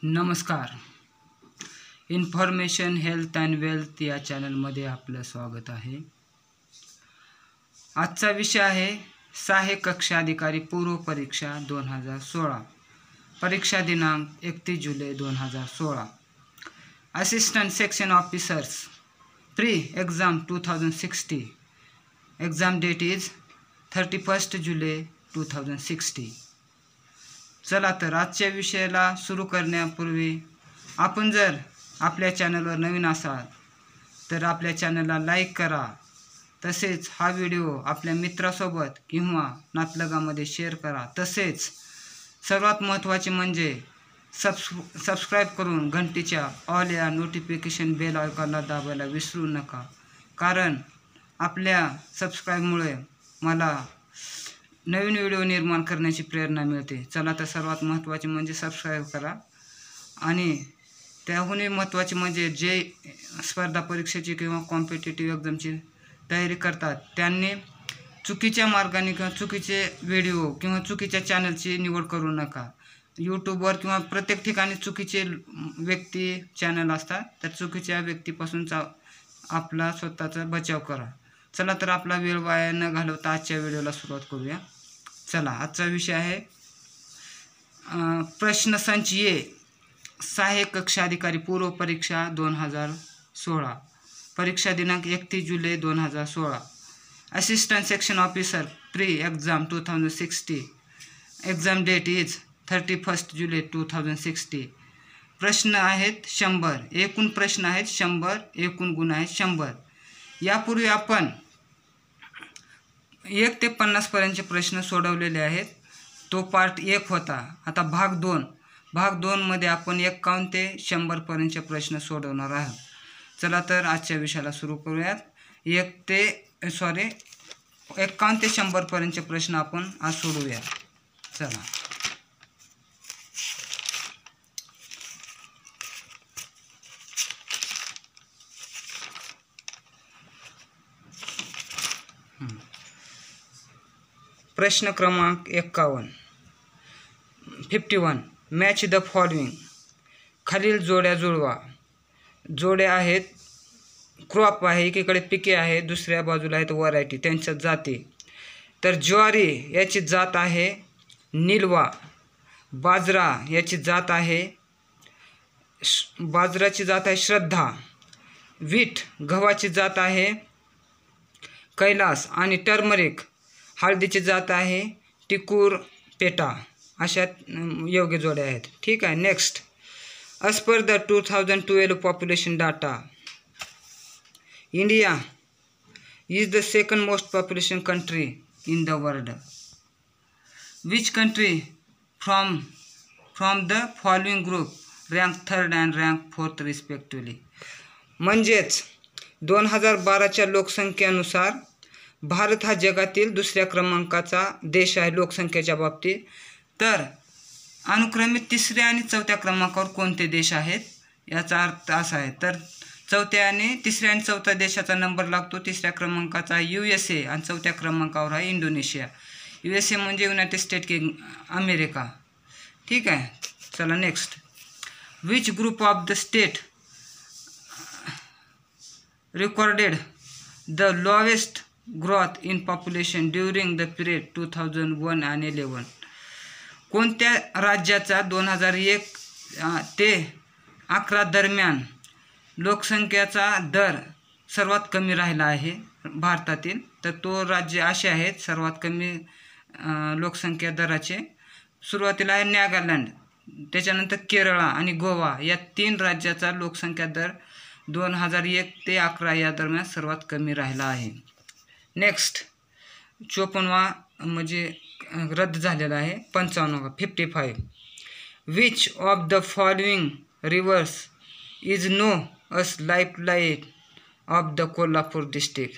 नमस्कार. Information health and wealth या चॅनलमध्ये आपलं स्वागत आहे. आजचा विषय आहे सहाय्यक कक्षा अधिकारी पूर्व परीक्षा 2016. परीक्षा दिनांक 31 जुलै 2016. Assistant section officers pre exam 2060. Exam date is 31 जुलै 2060. चला तर आजच्या विषयाला सुरू करण्यापूर्वी आपण जर आपल्या चॅनलवर नवीन असाल तर आपल्या चॅनलला लाईक करा. तसेच हा व्हिडिओ आपल्या मित्रासोबत किंवा नातलगामध्ये शेअर करा. तसेच सर्वात महत्त्वाचे म्हणजे सबस्क्राईब करून घंटीच्या ऑल या नोटिफिकेशन बेल आयकॉनला दाबायला विसरू नका, कारण आपल्या सबस्क्राईबमुळे मला नवीन व्हिडिओ निर्माण करण्याची प्रेरणा मिळते. चला तर सर्वात महत्त्वाचे म्हणजे सबस्क्राईब करा. आणि त्याहूनही महत्त्वाचे म्हणजे जे स्पर्धा परीक्षेची किंवा कॉम्पिटिटिव्ह एक्झामची तयारी करतात त्यांनी चुकीच्या मार्गाने किंवा चुकीचे व्हिडिओ किंवा चुकीच्या चॅनलची निवड करू नका. यूट्यूबवर किंवा प्रत्येक ठिकाणी चुकीचे व्यक्ती चॅनल असतात, त्या चुकीच्या व्यक्तीपासूनचा आपला स्वतःचा बचाव करा. चला तर आपला वेळ वाया न घालवता आजच्या व्हिडिओला सुरुवात करूया. चला, आजचा विषय आहे प्रश्नसंच ये सहाय्यक कक्षा अधिकारी पूर्व परीक्षा 2016. परीक्षा दिनांक 31 जुलै 2016. Assistant section officer pre exam 2060. Exam date is 31 जुलै 2060. प्रश्न आहेत 100. एकूण प्रश्न आहेत 100. एकूण गुण आहेत 100. यापूर्वी आपण 1 ते 50 पर्यंतचे प्रश्न सोडवलेले आहेत. तो पार्ट 1 होता. आता भाग 2. भाग 2 मध्ये आपण 51 ते 100 पर्यंतचे प्रश्न सोडवणार आहोत. चला तर आजच्या विषयाला सुरू करूयात. 51 ते 100 पर्यंतचे प्रश्न आपण आज सोडवूया. चला. प्रश्न क्रमांक 51. Match the following. खालील जोड्या जुळवा. जोड्या आहेत, क्रॉप आहे, एकीकडे पिके आहे, दुसऱ्या बाजूला आहेत व्हरायटी, त्यांच्या जाती. तर ज्वारी याची जात आहे निलवा. बाजरा याची जात आहे बाजराची जात आहे श्रद्धा. वीट गव्हाची जात आहे कैलास. आणि टर्मरिक हळदीची जात आहे टिकूर पेटा. अशा योग्य जोड्या आहेत. ठीक आहे. Next. As per the 2012 population data, India is the second most population country in the world. Which country from the following group rank 3rd and rank 4th respectively. म्हणजेच 2012च्या लोकसंख्येनुसार भारत हा जगातील दुसऱ्या क्रमांकाचा देश आहे लोकसंख्येच्या बाबतीत. तर अनुक्रमित 3ऱ्या आणि 4थ्या क्रमांकावर कोणते देश आहेत याचा अर्थ असा आहे. तर 4थ्या आणि 3ऱ्या आणि 4थ्या देशाचा नंबर लागतो. 3ऱ्या क्रमांकाचा USA आणि 4थ्या क्रमांकावर आहे इंडोनेशिया. USA म्हणजे युनायटेड स्टेट अमेरिका. ठीक आहे. चला next. Which group of the state recorded the lowest growth in population during the period 2001 and 11. कोणत्या राज्याचा 2001 ते 11 दरम्यान लोकसंख्येचा दर सर्वात कमी राहिला आहे भारतातील. तर तो राज्य असे आहेत सर्वात कमी लोकसंख्या दराचे. सुरुवातीला आहे नागालँड, त्याच्यानंतर केरळ आणि गोवा. या 3 राज्याचा लोकसंख्या दर 2001 ते 11 या दरम्यान सर्वात कमी राहिला आहे. नेक्स्ट. 54वा म्हणजे रद्द झालेला आहे. 55. Which of the following reverse is know us lifeline of the Kolhapur district.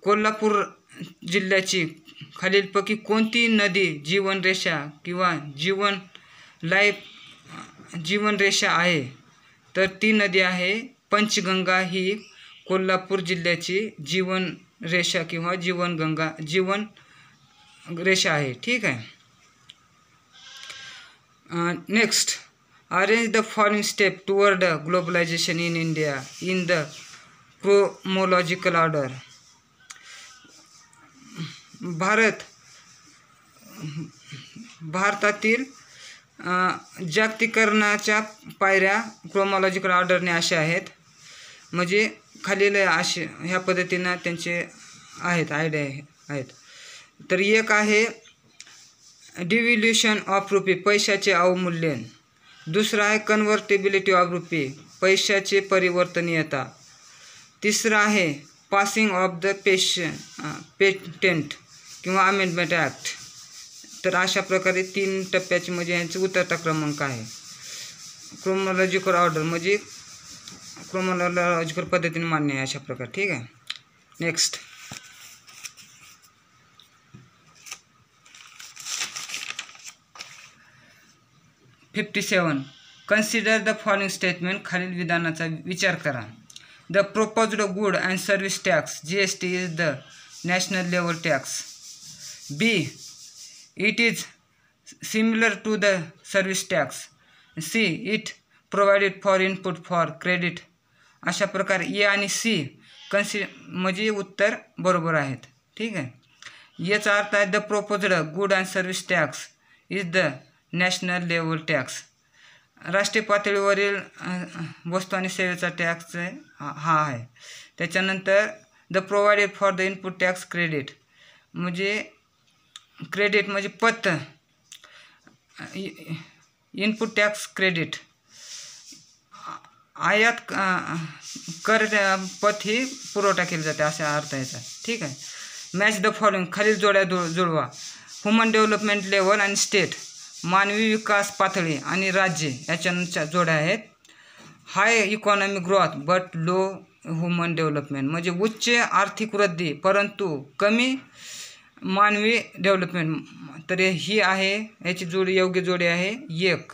Kolhapur जिल्ह्याची खालीलपैकी कोणती नदी जीवनरेषा किंवा जीवनरेषा आहे. तर ती नदी आहे पंचगंगा. ही कोल्हापूर जिल्ह्याची जीवनरेषा किंवा जीवनरेषा आहे. ठीक आहे. Next. Arrange the following step toward globalization in India in the chronological order. भारतातील जागतिकीकरणाच्या पायऱ्या क्रोमॉलॉजिकल ऑर्डरने अशा आहेत, म्हणजे खालील असे ह्या पद्धतीनं त्यांचे आहेत आयडिया आहेत. तर एक आहे डिव्हॅल्युएशन ऑफ रुपी, पैशाचे अवमूल्यन. दुसरा आहे कन्व्हर्टिबिलिटी ऑफ रुपी, पैशाचे परिवर्तनीयता. तिसरा आहे पासिंग ऑफ द पेटेंट किंवा अमेंडमेंट ॲक्ट. तर अशा प्रकारे 3 टप्प्याची म्हणजे यांचा उतरता क्रमांक आहे. क्रोमॉलॉजिकल ऑर्डर म्हणजे क्रोमॉलॉजिकल पद्धतीने मान्य आहे अशा प्रकारे. ठीक आहे. Next, consider the following statement. खालील विधानाचा विचार करा. The proposed good and service tax GST is the national level tax. B, it is similar to the service tax. C, it provided for input for credit. अशा प्रकारे ए आणि C म्हणजे उत्तर बरोबर आहेत. ठीक आहे. याचा अर्थ आहे the proposed good and service tax is the national level tax. राष्ट्रीय पातळीवरील वस्तू आणि सेवेचा टॅक्स हा आहे. त्याच्यानंतर the provided for the input tax credit म्हणजे क्रेडिट म्हणजे पत, इनपुट टॅक्स क्रेडिट आयात कर पत ही पुरवठा केला जाते असा अर्थ याचा. ठीक आहे. मॅच द फॉलोइंग, खालील जोड्या जुळवा. ह्युमन डेव्हलपमेंट लेवल आणि स्टेट, मानवी विकास पातळी आणि राज्य याच्या जोड्या आहेत. High economic growth but low human development म्हणजे उच्च आर्थिक वृद्धी परंतु कमी मानवी डेव्हलपमेंट. तर ही आहे याची जोडी, योग्य जोडी आहे 1.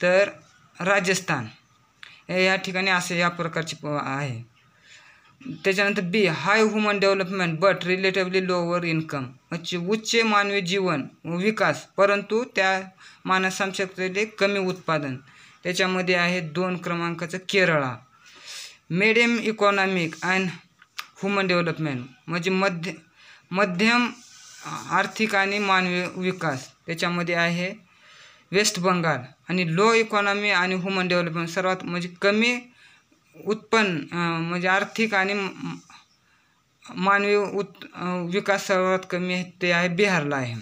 तर राजस्थान या ठिकाणी असे या प्रकारची आहे. त्याच्यानंतर B, high human development but relatively lower income म्हणजे उच्च मानवी जीवन विकास परंतु त्या मानसक्षमतेने कमी उत्पादन. त्याच्यामध्ये आहे 2 क्रमांकाचं Kerala. Medium economic and human development म्हणजे मध्यम आर्थिक आणि मानवी विकास. त्याच्यामध्ये आहे वेस्ट बंगाल. आणि लो इकॉनॉमी आणि ह्युमन डेव्हलपमेंट सर्वात म्हणजे कमी उत्पन्न म्हणजे आर्थिक आणि मानवी विकास सर्वात कमी आहे ते आहे बिहारला आहे.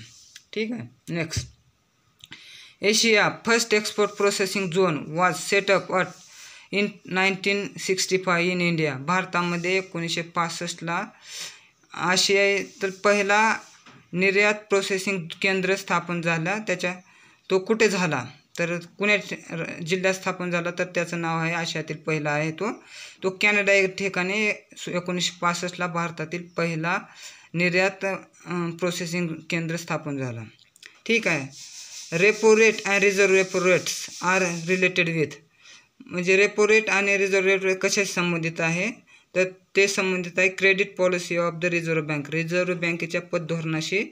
ठीक आहे. Next, Asia first export processing zone was set up at in 1965 in India. भारतामध्ये 1965ला आशियातील पहिला निर्यात प्रोसेसिंग केंद्र स्थापन झाला. तो कुठे झाला तर पुणे जिल्ह्यात स्थापन झाला. तर त्याचं नाव आहे आशियातील पहिला आहे तो कॅनडा या ठिकाणी 1965ला भारतातील पहिला निर्यात प्रोसेसिंग केंद्र स्थापन झाला. ठीक आहे. Repo rate and reserve repo rates are related with म्हणजे रेपो रेट आणि रिझर्व्ह रेट कशाशी संबंधित आहे तर ते संबंधित आहे credit policy of the reserve bank. Reserve बँकेच्या पतधोरणाशी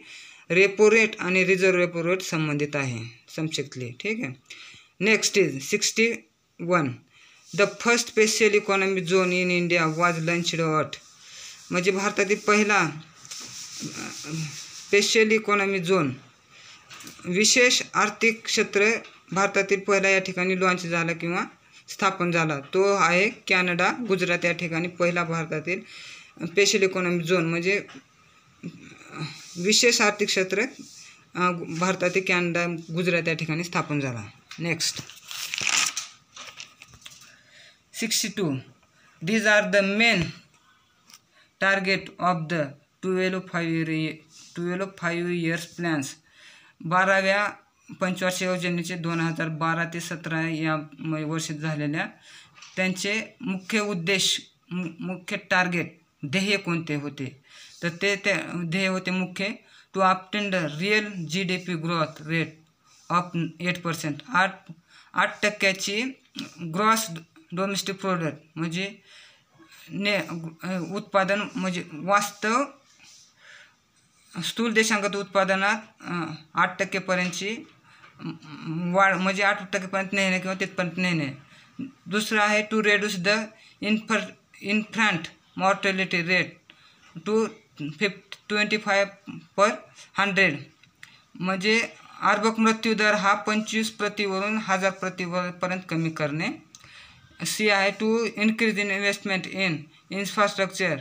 रेपो रेट आणि रिझर्व्ह रेपो रेट संबंधित आहे संक्षिप्तली. ठीक आहे. Next is 61, the first special economic zone in India was launched at म्हणजे भारतातील पहिला स्पेशल इकॉनॉमिक झोन विशेष आर्थिक क्षेत्र भारतातील पहिला या ठिकाणी लॉन्च झाला किंवा स्थापन झाला. तो आहे कॅनडा गुजरात या ठिकाणी पहिला भारतातील स्पेशल इकॉनॉमिक झोन म्हणजे विशेष आर्थिक क्षेत्र भारतातील कॅनडा गुजरात या ठिकाणी स्थापन झाला. Next, 62, these are the main target of the 12 years plans. 12व्या पंचवार्षिक योजनेचे 2012 ते 17 या वर्षात झालेल्या त्यांचे मुख्य उद्देश मुख्य टार्गेट ध्येय कोणते होते तर ते ध्येय होते मुख्य to obtain the real GDP growth rate of 8%. 8% gross domestic product म्हणजे उत्पादन म्हणजे वास्तव स्थूल देशांगत उत्पादनात 8% वाढ म्हणजे 8% नेणे किंवा तिथपर्यंत नेणे. दुसरं आहे to reduce the infant mortality rate to 25/100 म्हणजे अर्भक मृत्यूदर हा 25 प्रतीवरून 1000 प्रतीपर्यंत कमी करणे. सी आहे to increase in investment in infrastructure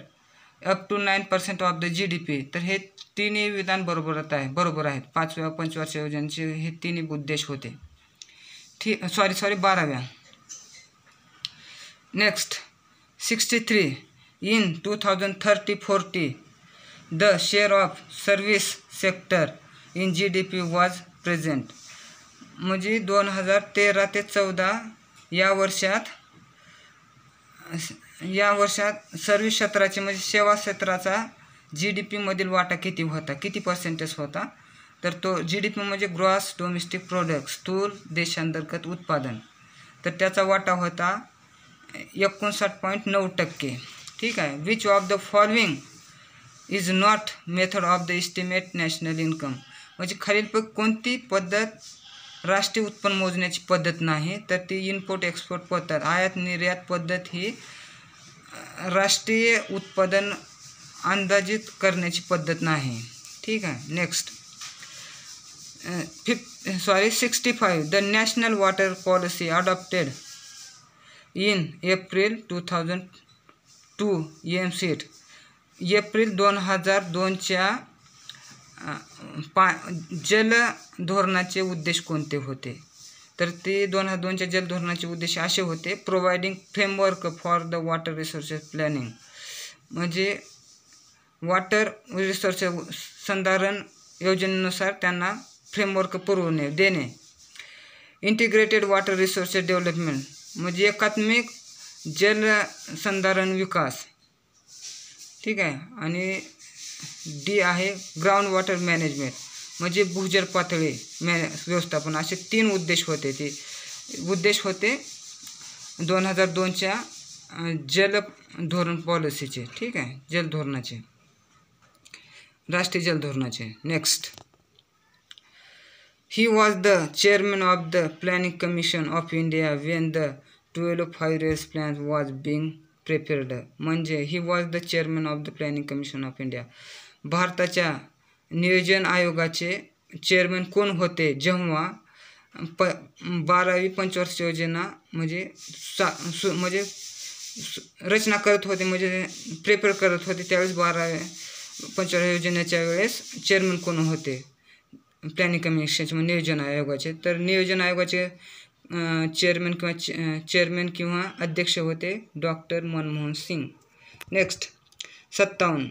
up to 9% of the GDP. तर हे तिन्ही विधान बरोबर आहेत. 5व्या पंचवार्षिक योजनेचे हे तिन्ही उद्देश होते. ठीक 12व्या. Next 63 in 2030-40 the share of service sector in GDP was present. म्हणजे 2013 ते 14 या वर्षात सर्व्हिस क्षेत्राचे म्हणजे सेवा क्षेत्राचा GDP मधील वाटा किती पर्सेंटेज होता. तर तो GDP म्हणजे ग्रॉस डोमेस्टिक प्रोडक्ट, स्थूल देशांतर्गत उत्पादन. तर त्याचा वाटा होता 59.9%. ठीक आहे. Which of the following is not method of the estimate national income. म्हणजे खालीलपैकी कोणती पद्धत राष्ट्रीय उत्पन्न मोजण्याची पद्धत नाही. तर ती इम्पोर्ट एक्सपोर्ट पद्धत, आयात निर्यात पद्धत ही राष्ट्रीय उत्पादन अंदाजित करण्याची पद्धत नाही. ठीक आहे. Next 65 the national water policy adopted in April 2002 EMCET. एप्रिल 2002च्या जल धोरणाचे उद्देश कोणते होते. तर ते 2002च्या जल धोरणाचे उद्देश असे होते. Providing framework for the water resources planning म्हणजे वॉटर रिसोर्सेस संधारण योजनेनुसार त्यांना फ्रेमवर्क पुरवणे देणे. इंटिग्रेटेड वॉटर रिसोर्सेस डेव्हलपमेंट म्हणजे एकात्मिक जल संधारण विकास. ठीक आहे. आणि डी आहे ग्राउंड वॉटर मॅनेजमेंट म्हणजे भूजल पातळी व्यवस्थापन. असे 3 उद्देश होते. ते उद्देश होते 2002च्या जल धोरण पॉलिसीचे. ठीक आहे. जल धोरणाचे, राष्ट्रीय जल धोरणाचे. Next he was the chairman of the planning commission of India when the 12 5 years plan was being prepared. म्हणजे he was the chairman of the planning commission of India. भारताच्या नियोजन आयोगाचे चेअरमॅन कोण होते जेव्हा 12वी पंचवार्षिक योजना म्हणजे रचना करत होते, म्हणजे प्रिपेअर करत होते. त्यावेळेस 12व्या पंचवार्षिक योजनेच्या वेळेस चेअरमॅन कोण होते प्लॅनिंग कमिशनचे नियोजन आयोगाचे. तर नियोजन आयोगाचे चेअरमॅन किंवा अध्यक्ष होते doctor Manmohan Singh. Next 57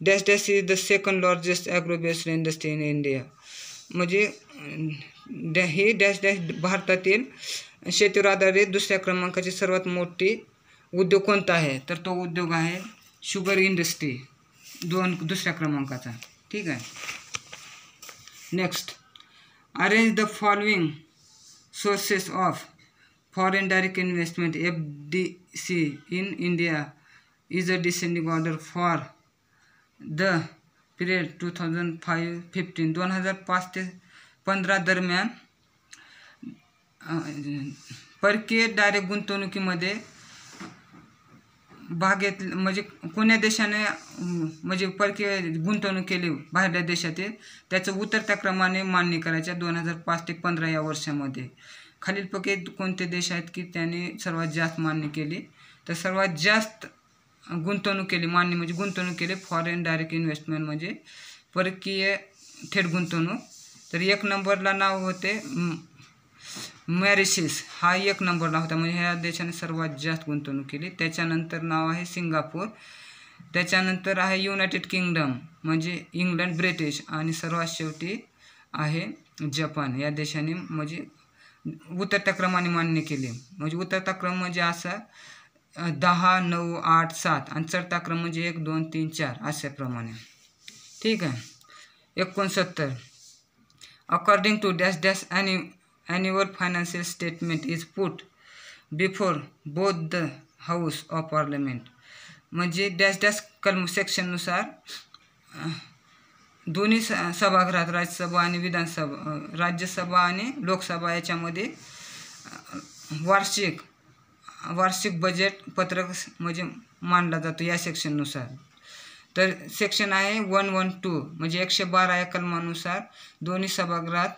dash dash is the second largest agro based industry in India. म्हणजे ही डॅश डॅश भारतातील शेतीवर आधारित दुसऱ्या क्रमांकाची सर्वात मोठी उद्योग कोणता आहे. तर तो उद्योग आहे शुगर इंडस्ट्री, दुसऱ्या क्रमांकाचा. ठीक आहे. Next arrange the following sources of foreign direct investment FDC in India is a descending order for the period 2005-15. 2005 ते 15 दरम्यान परकीय डायरेक्ट गुंतवणुकीमध्ये भाग घेतले म्हणजे कोण्या देशाने म्हणजे परकीय गुंतवणूक केली बाहेरच्या देशातील त्याचं उतरत्या क्रमाने मान्य करायच्या 2005 ते 15 या वर्षामध्ये. खालीलपैकी कोणते देश आहेत की त्याने सर्वात जास्त मान्य केली. तर सर्वात जास्त गुंतवणूक केली मान्य म्हणजे गुंतवणूक केली फॉरेन डायरेक्ट इन्व्हेस्टमेंट म्हणजे परकीय थेट गुंतवणूक. तर 1 नंबरला नाव होते मॉरिशस, हा 1 नंबरला होता म्हणजे ह्या देशाने सर्वात जास्त गुंतवणूक केली. त्याच्यानंतर नाव आहे सिंगापूर, त्याच्यानंतर आहे युनायटेड किंगडम म्हणजे इंग्लंड ब्रिटिश आणि सर्वात शेवटी आहे जपान. या देशाने म्हणजे उतरत्या क्रमाने मान्य केले. म्हणजे उतरता क्रम म्हणजे असा 10, 9, 8, 7 आणि चढता क्रम म्हणजे 1, 2, 3, 4 अशाप्रमाणे. ठीक आहे. 69 according to dash dash annual financial statement is put before both the house of parliament. म्हणजे डॅश डॅश कलम सेक्शननुसार दोन्ही सभागृहात राज्यसभा आणि विधानसभा, राज्यसभा आणि लोकसभा याच्यामध्ये वार्षिक बजेट पत्रक म्हणजे मांडला जातो या सेक्शननुसार. तर सेक्शन आहे 112 म्हणजे 112 या कलमानुसार दोन्ही सभागृहात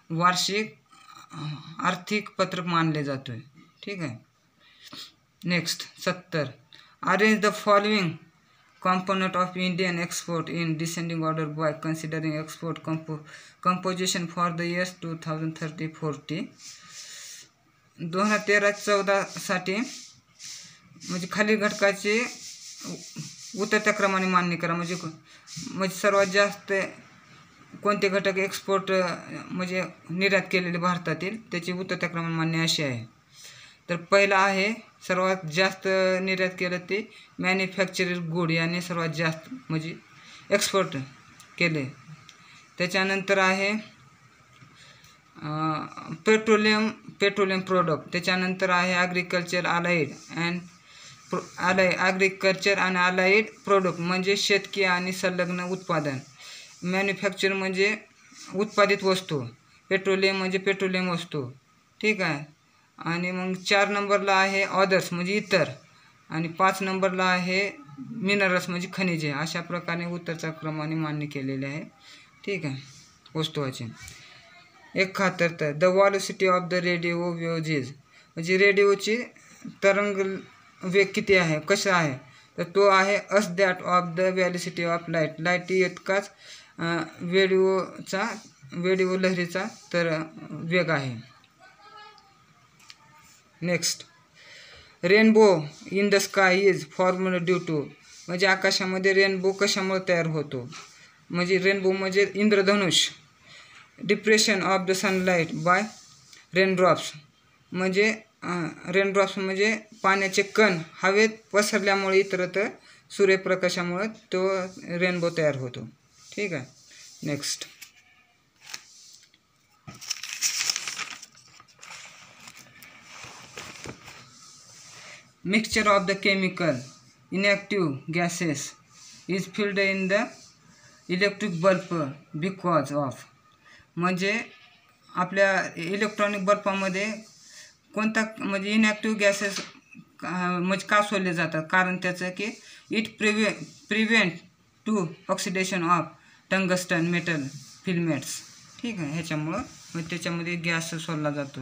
वार्षिक आर्थिक पत्रक मानले जातो आहे. ठीक आहे. Next 70 arrange the following component of Indian export in descending order by considering export composition for the years 2030-40. 2013-14 साठी म्हणजे खालील घटकाचे उतरत्या क्रमाने मान्य करा. म्हणजे सर्वात जास्त कोणते घटक एक्सपोर्ट म्हणजे निर्यात केलेले भारतातील त्याची उतरत्या क्रमाने मान्य अशी आहे. तर पहिला आहे सर्वात जास्त निर्यात केलं ते मॅन्युफॅक्चरिंग गुड याने सर्वात जास्त म्हणजे एक्सपोर्ट केले. त्याच्यानंतर आहे पेट्रोलियम प्रोडक्ट. त्याच्यानंतर आहे ॲग्रिकल्चर आणि अलाइड प्रोडक्ट म्हणजे शेतकी आणि संलग्न उत्पादन. मॅन्युफॅक्चर म्हणजे उत्पादित वस्तू, पेट्रोलियम म्हणजे पेट्रोलियम वस्तू. ठीक आहे. आणि मग 4 नंबरला आहे ऑदर्स म्हणजे इतर, आणि 5 नंबरला आहे मिनरल्स म्हणजे खनिजे. अशा प्रकारे उत्तरच्या क्रमाने मान्य केलेले आहे. ठीक आहे. वस्तूचे 71 the velocity of the radio waves म्हणजे रेडिओची तरंग वेग किती आहे, कसा आहे, तर तो आहे as that of the velocity of light इतकाच रेडिओ लहरीचा तर वेग आहे. Next rainbow in the sky is formed due to म्हणजे आकाशामध्ये रेनबो कशामुळे तयार होतो, म्हणजे रेनबो म्हणजे इंद्रधनुष. Depression of the sunlight by raindrops म्हणजे म्हणजे पाण्याचे कण हवेत पसरल्यामुळे इतरत्र सूर्यप्रकाशामुळे तो रेनबो तयार होतो. ठीक आहे. Next mixture of the chemical inactive gases is filled in the electric bulb because of म्हणजे आपल्या इलेक्ट्रॉनिक बल्बामध्ये कोणता म्हणजे इनॅक्टिव्ह गॅसेस म्हणजे का सोडले जातात, कारण त्याचं की it prevent to oxidation of tungsten metal filaments. ठीक आहे. ह्याच्यामुळं म्हणजे त्याच्यामध्ये गॅस सोडला जातो,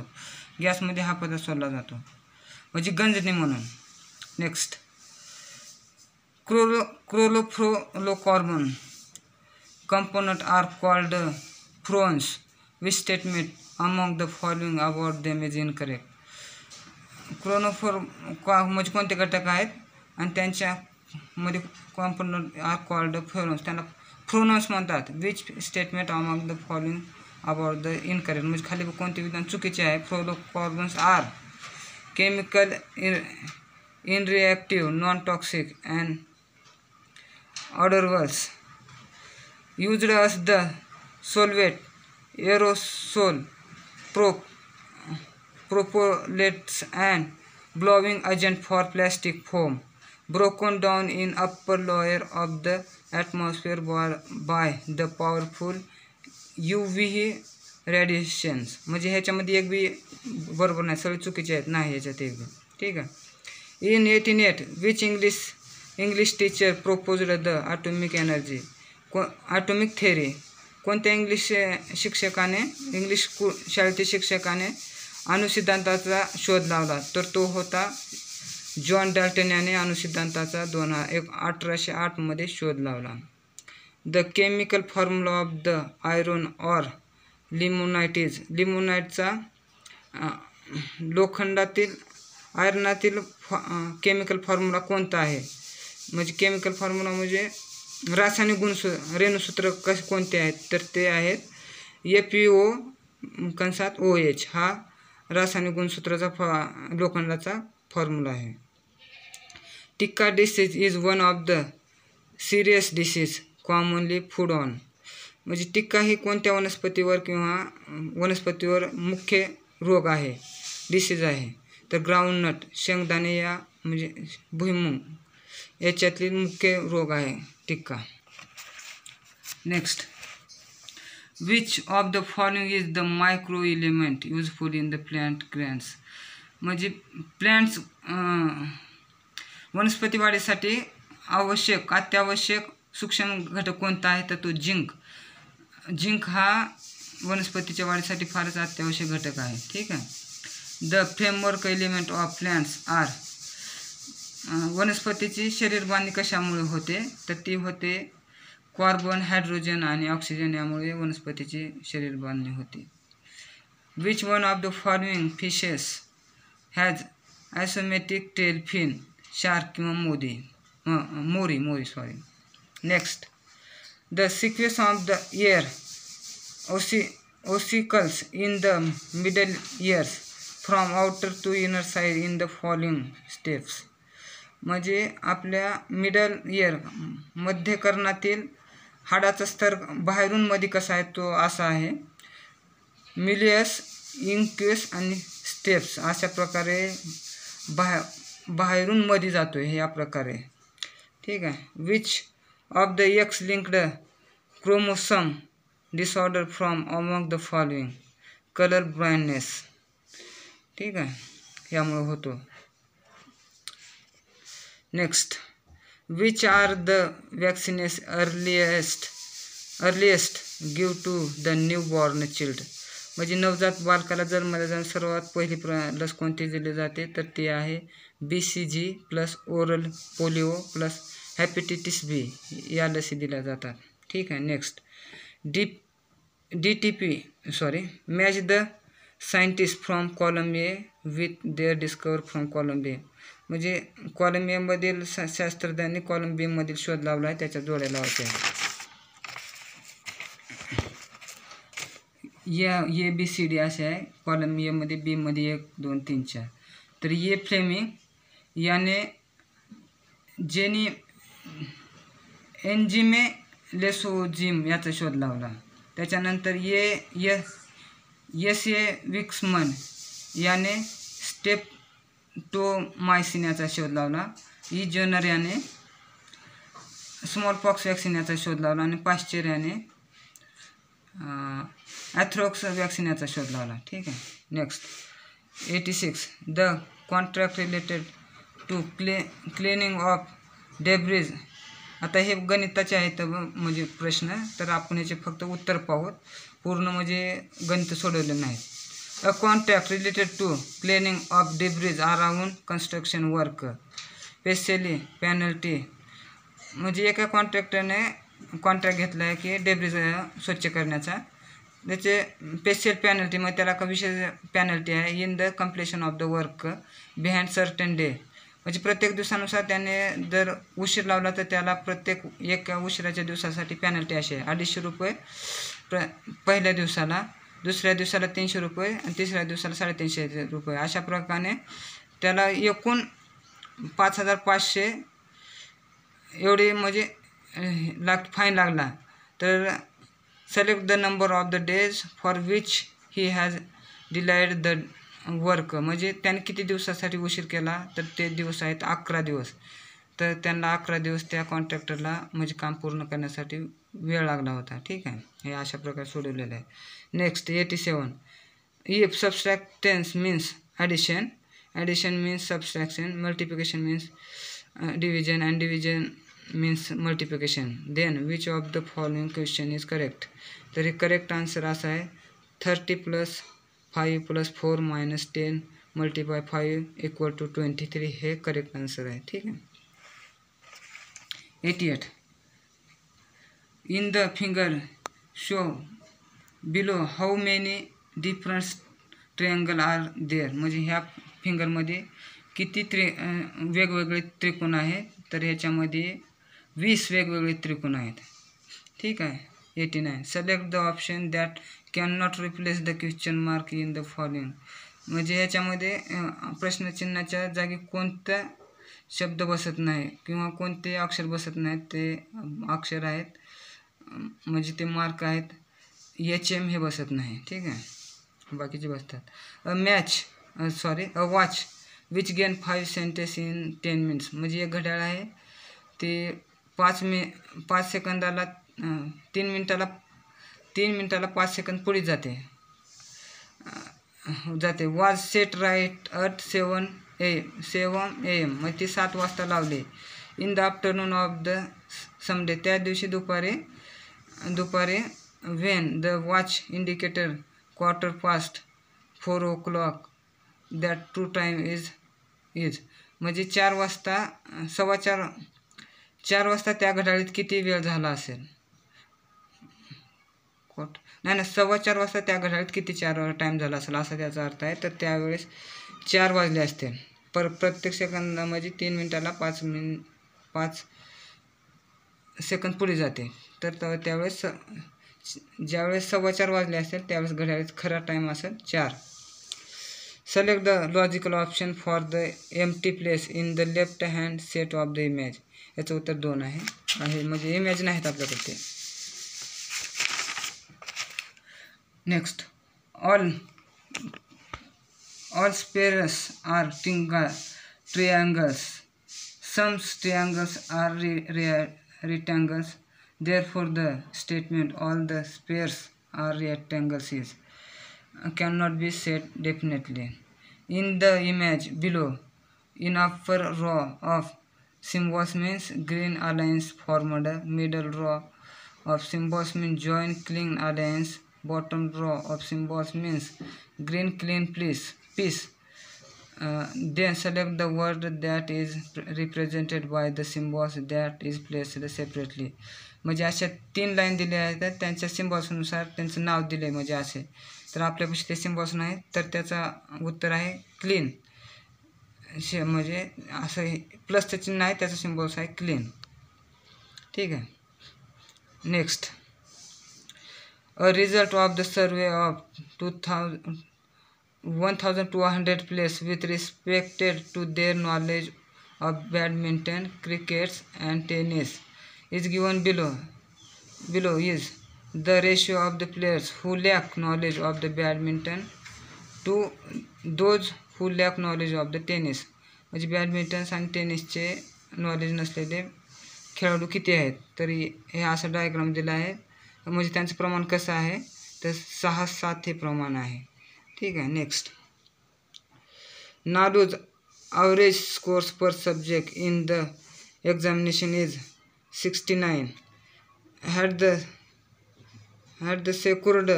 गॅसमध्ये हा पदार्थ सोडला जातो म्हणजे गंजणे म्हणून. Next chlorofluorocarbon component are called freons which statement among the following about them is incorrect. म्हणजे कोणते घटक आहेत आणि त्यांच्यामध्ये कॉम्पोनंट आर कॉल्ड फ्रोन्स, त्यांना फ्रोनॉन्स म्हणतात. Which statement among the following about the incorrect म्हणजे खाली कोणते विधान चुकीचे आहे. फ्लोरोकार्बन्स R chemical inreactive non-toxic and odorless used as the solvent, aerosol, propellants and blowing agent for plastic foam broken down in upper layer of the atmosphere by the powerful UV radiations. म्हणजे ह्याच्यामध्ये एक बी बरोबर नाही, सगळे चुकीचे आहेत, नाही ह्याच्यात एक बी. ठीक आहे. In 88 which English teacher proposed the atomic energy atomic theory. कोणत्या इंग्लिश शाळेतील शिक्षकाने अणुसिद्धांताचा शोध लावला, तर तो होता जॉन डाल्टन याने अणुसिद्धांताचा 1808 मध्ये शोध लावला. The chemical formula of the iron ore limonite लिमोनाइटचा लोखंडातील आयर्नातील केमिकल फॉर्म्युला कोणता आहे, म्हणजे केमिकल फॉर्म्युला म्हणजे रासायनिक रेणुसूत्र कोणते आहेत, तर ते आहेत FeO कंसात OH हा रासायनिक गुणसूत्राचा लोखंडाचा फॉर्म्युला आहे. Tikka disease is one of the serious disease commonly food on म्हणजे टिक्का ही कोणत्या वनस्पतीवर मुख्य रोग आहे, डिसीज आहे, तर ग्राउंडनट शेंगदाणे या म्हणजे भुईमूग याच्यातील मुख्य रोग आहे tikka. Next which of the following is the micro element useful in the plant grains. म्हणजे प्लांट्स वनस्पती वाढीसाठी आवश्यक अत्यावश्यक सूक्ष्म घटक कोणता आहे तर तो झिंक. झिंक हा वनस्पतीच्या वाढीसाठी फारच अत्यावश्यक घटक आहे. ठीक आहे. The framework element of plants are. वनस्पतीची शरीर बांधणी कशामुळे होते तर ती होते कार्बन, हायड्रोजन आणि ऑक्सिजन यामुळे वनस्पतीची शरीर बांधणी होते. Which one of the following fishes has isometric tail fin. Shark किंवा मोरी sorry. Next, the sequence of the ear ossicles in the middle ears from outer to inner side in the following steps. म्हणजे आपल्या middle year मध्यकर्णातील हाडाचा स्तर बाहेरून मध्ये कसा आहे तो असा आहे. मिलियस, इंक्युस आणि स्टेप्स अशा प्रकारे बाहेरून मध्ये जातो आहे या प्रकारे. ठीक आहे. Which of the X linked chromosome disorder from among the following. Colour blindness. ठीक आहे, यामुळे होतो. Next, which are the vaccines earliest give to the new born child. म्हणजे नवजात बालकाला जन्माला जाऊन सर्वात पहिली लस कोणती दिली जाते तर ती आहे BCG plus oral polio plus hepatitis B या लसी दिल्या जातात. ठीक आहे. Next, match the scientist from column A with their discover from column B. म्हणजे कॉलम ए मधील शास्त्रज्ञांनी कॉलम बी मधील शोध लावला आहे त्याच्या जोड्या लावायच्या. ABCD असे आहे. कॉलम ए मध्ये बी मध्ये 1 2 3 4. तर ये फ्लेमिंग याने एन्झिमे लेसोजिम याचा शोध लावला. त्याच्यानंतर SA विक्समन याने स्टेप्टोमायसिन याचा शोध लावला. जनर याने स्मॉलपॉक्स वॅक्सिन याचा शोध लावला आणि पाश्चर याने ॲथ्रोक्स वॅक्सिन याचा शोध लावला. ठीक आहे. Next, 86 the contract related to cleaning of debris. आता हे गणिताचे आहेत म्हणजे प्रश्न, तर आपण याचे फक्त उत्तर पाहूत, पूर्ण म्हणजे गणित सोडवले नाहीत. A contract related to cleaning of debris around construction work specially penalty. म्हणजे एका कॉन्ट्रॅक्टरने कॉन्ट्रॅक्ट घेतला आहे की डेब्रिज स्वच्छ करण्याचा, त्याचे स्पेशल पेनल्टी मग त्याला विशेष पेनल्टी आहे in the completion of the work behind certain day. म्हणजे प्रत्येक दिवसानुसार त्याने जर उशीर लावला तर त्याला प्रत्येक एक उशिराच्या दिवसासाठी पेनल्टी अशी आहे 250 रुपये पहिल्या दिवसाला, दुसऱ्या दिवसाला 300 रुपये आणि तिसऱ्या दिवसाला 350 रुपये. अशा प्रकारे त्याला एकूण 5500 एवढे म्हणजे फाईन लागला. तर select the number of the days for which he has delayed the work. म्हणजे त्याने किती दिवसासाठी उशीर केला तर ते दिवस आहेत 11 दिवस. तर त्यांना 11 दिवस त्या कॉन्ट्रॅक्टरला म्हणजे काम पूर्ण करण्यासाठी वेळ लागला होता. ठीक आहे. हे अशा प्रकारे सोडवलेलं आहे. Next, 87 if subtractions means addition means subtraction, multiplication means division and division means multiplication, then which of the following question is correct. तर हे करेक्ट आन्सर असा आहे 30 + 5 + 4 - 10 × 5 = 23. हे करेक्ट आन्सर आहे. ठीक आहे. 88 in the finger show below how many different triangle are there. म्हणजे ह्या फिंगरमध्ये किती वेगवेगळे त्रिकोण आहेत तर ह्याच्यामध्ये 20 वेगवेगळे त्रिकोण आहेत. ठीक आहे. 89 select the option that can not replace the question mark in the following. म्हणजे ह्याच्यामध्ये प्रश्नचिन्हाच्या जागी कोणता शब्द बसत नाही किंवा कोणते अक्षर बसत नाहीत ते अक्षर आहेत म्हणजे ते मार्क आहेत. HM हे बसत नाही. ठीक आहे, बाकीचे बसतात. A watch which gain 5 sentence in 10 minutes. म्हणजे एक घड्याळ आहे ते 5 सेकंदाला 3 मिनिटाला 3 मिनिटाला 5 सेकंद पुढे जाते. Was set right at 7 AM मग ती 7 वाजता लावले. In the afternoon of the same day त्या दिवशी दुपारी when the watch indicator 4:15 o'clock that true time is म्हणजे 4 वाजता 4:15 वाजता त्या घड्याळीत किती वेळ झाला असेल. नाही 4:15 वाजता त्या घड्याळीत किती 4 टाईम झाला असेल असा त्याचा अर्थ आहे. तर त्यावेळेस 4 वाजले असते. प्रत्येक सेकंदामध्ये 3 मिनिटाला 5 सेकंद पुढे जाते. तर त्यावेळेस ज्यावेळेस 4:15 वाजले असतील त्यावेळेस घड्याळीत खरा टाईम असेल 4. Select the logical option for the empty place in the left hand set of the image. याचं उत्तर 2 आहे म्हणजे इमेज नाहीत आपल्याकडे ते. Next all squares are triangles. Some triangles are rectangles. Therefore, the statement all the squares are rectangles is cannot be said definitely. In the image below, in upper row of symbols means green alliance formed, middle row of symbols means join clean alliance, bottom row of symbols means green clean peace. Then select the word that is represented by the symbols that is placed separately. म्हणजे अशा 3 line दिल्या आहेत त्यांच्या सिम्बॉल्सनुसार त्यांचं नाव दिले म्हणजे असे. तर आपल्यापाशी ते सिम्बॉल्स नाही तर त्याचा उत्तर आहे क्लीन. म्हणजे असं प्लसचं चिन्ह आहे त्याचा सिम्बॉल्स आहे क्लीन. ठीक आहे. Next A result of the survey of 1,200 players with respect to their knowledge of badminton, cricket and tennis is given below. Is the ratio of the players who lack knowledge of the badminton to those who lack knowledge of the tennis. म्हणजे badminton आणि टेनिसचे knowledge नसलेले खेळाडू किती आहेत. तरी हे असं diagram दिला आहे. म्हणजे त्यांचं प्रमाण कसं आहे तर 6-7 हे प्रमाण आहे. ठीक आहे. Next nadus average scores per subject in the examination is 69. had the secured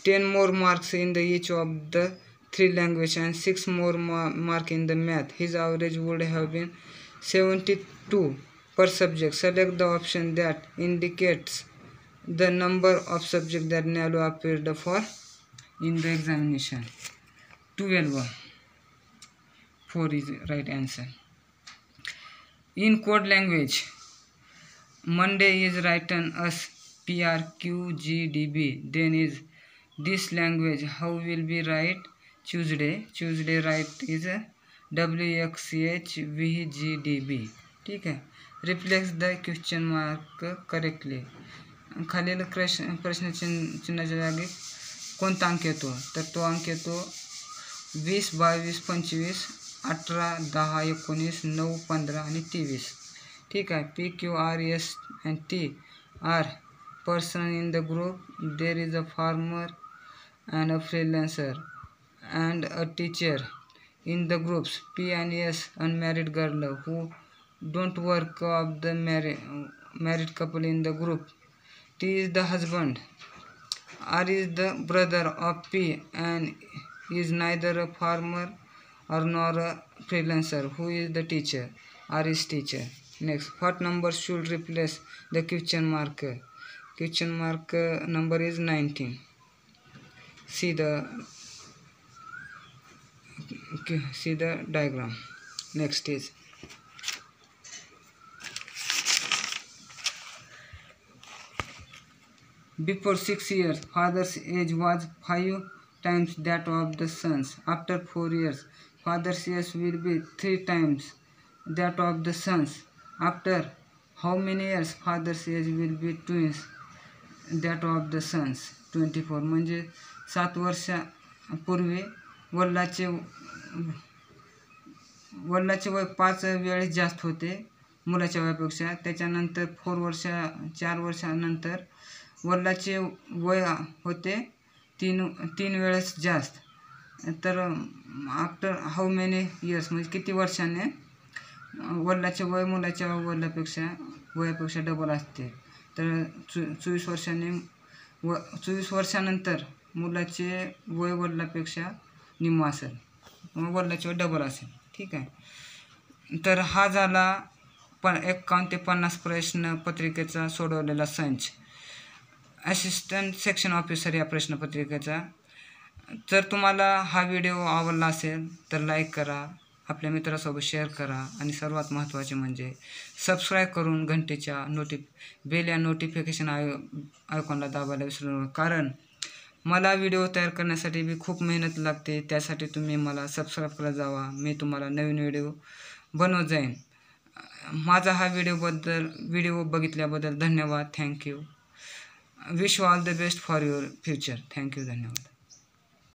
10 more marks in the each of the 3 languages and 6 more mark in the math, his average would have been 72 per subject. Select the option that indicates the number of subjects that Nalu appeared for in the examination. 12. 4 is right answer. In code language, Monday is written as PRQGDB. Then is this language how will be write Tuesday? Tuesday write is WXHVGDB. ठीक है. Replace the question mark correctly. खालील प्रश्न चिन्हाच्या जागी कोणता अंक येतो तर तो अंक येतो 20, 22, 25, 18, 10, 19, 9, 15 आणि 23. ठीक आहे. PQRS and T are person in the group. There is a farmer and a freelancer and a teacher in the groups. P and S unmarried girl who don't work of the married couple in the group. T is the husband. R is the brother of P and is neither a farmer or nor a freelancer. Who is the teacher? R is teacher. Next, what number should replace the question mark? Question mark number is 19. See the diagram. Next is before 6 years, father's age was 5 times that of the son's. After 4 years, father's age will be 3 times that of the son's. After how many years father's age will be twins that of the son's? 24. म्हणजे 7 वर्षापूर्वी वडिलाचे वय 5 वेळेस जास्त होते मुलाच्या वयापेक्षा. त्याच्यानंतर 4 वर्षानंतर वडिलांचे वय होते तीन वेळेस जास्त. तर आफ्टर हाऊ मेनी इयर्स म्हणजे किती वर्षाने वडिलांचे वय मुलाच्या वयापेक्षा डबल असते. तर 24 वर्षांनी 24 वर्षानंतर मुलाचे वय वडिलांपेक्षा निम्म असेल, मग वडिलाचे वय डबल असेल. ठीक आहे. तर हा झाला 51 ते 50 प्रश्न पत्रिकेचा सोडवलेला संच, असिस्टंट सेक्शन ऑफिसर या प्रश्नपत्रिकेचा. जर तुम्हाला हा व्हिडिओ आवडला असेल तर लाईक करा, आपल्या मित्रासोबत शेअर करा आणि सर्वात महत्त्वाचे म्हणजे सबस्क्राईब करून घंटेच्या बेल या नोटिफिकेशन आयकॉनला दाबायला विसरू नका. कारण मला व्हिडिओ तयार करण्यासाठी बी खूप मेहनत लागते. त्यासाठी तुम्ही मला सबस्क्राईब करत जावा. मी तुम्हाला नवीन व्हिडिओ बनवत जाईन. माझा हा व्हिडिओ बघितल्याबद्दल धन्यवाद. Thank you. Wish you all the best for your future. Thank you. धन्यवाद.